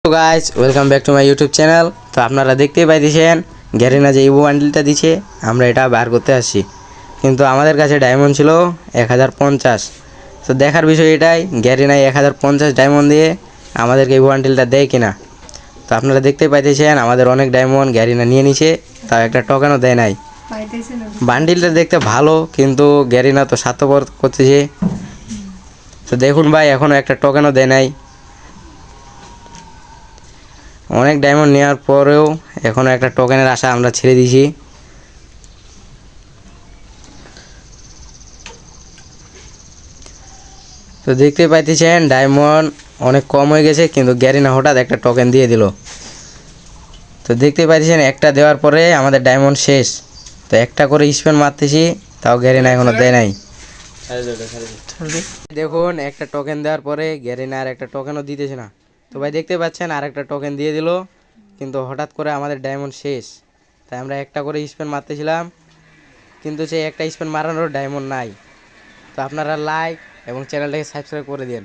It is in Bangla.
তো guys welcome back to my YouTube channel. তো আপনারা দেখতেই পাইতেছেন গ্যারিনা যে ইভো বান্ডিলটা দিছে আমরা এটা বার করতে আসছি, কিন্তু আমাদের কাছে ডায়মন্ড ছিল 1050। তো দেখার বিষয় এটাই গ্যারিনায় 1050 ডায়মন্ড দিয়ে আমাদেরকে ইভো বান্ডিলটা দেয় কিনা। তো আপনারা দেখতেই পাইতেছেন আমাদের অনেক ডায়মন্ড গ্যারিনা নিয়ে নিছে, তাও একটা টোকেনও দেয় নাই। বান্ডিলটা দেখতে ভালো কিন্তু গ্যারিনা তো স্বার্থপর করতেছে। তো দেখুন ভাই এখনও একটা টোকেনও দেয় নাই। অনেক ডায়মন্ড নেওয়ার পরেও এখনও একটা টোকেনের আশা আমরা ছেড়ে দিয়েছি। তো দেখতে পাইতেছেন ডায়মন্ড অনেক কম হয়ে গেছে, কিন্তু গ্যারিনা হঠাৎ একটা টোকেন দিয়ে দিল। তো দেখতে পাইতেছেন একটা দেওয়ার পরে আমাদের ডায়মন্ড শেষ। তো একটা করে স্পেন মারতেছি, তাও গ্যারিনা এখনও দেয় নাই। দেখুন একটা টোকেন দেওয়ার পরে গ্যারিনা আর একটা টোকেনও দিতেছে না। তো ভাই দেখতে পাচ্ছেন আর একটা টোকেন দিয়ে দিল, কিন্তু হঠাৎ করে আমাদের ডায়মন্ড শেষ। তাই আমরা একটা করে স্পেন মারতেছিলাম, কিন্তু সেই একটা স্পেন মারানোর ডায়মন্ড নাই। তো আপনারা লাইক এবং চ্যানেলটাকে সাবস্ক্রাইব করে দিন।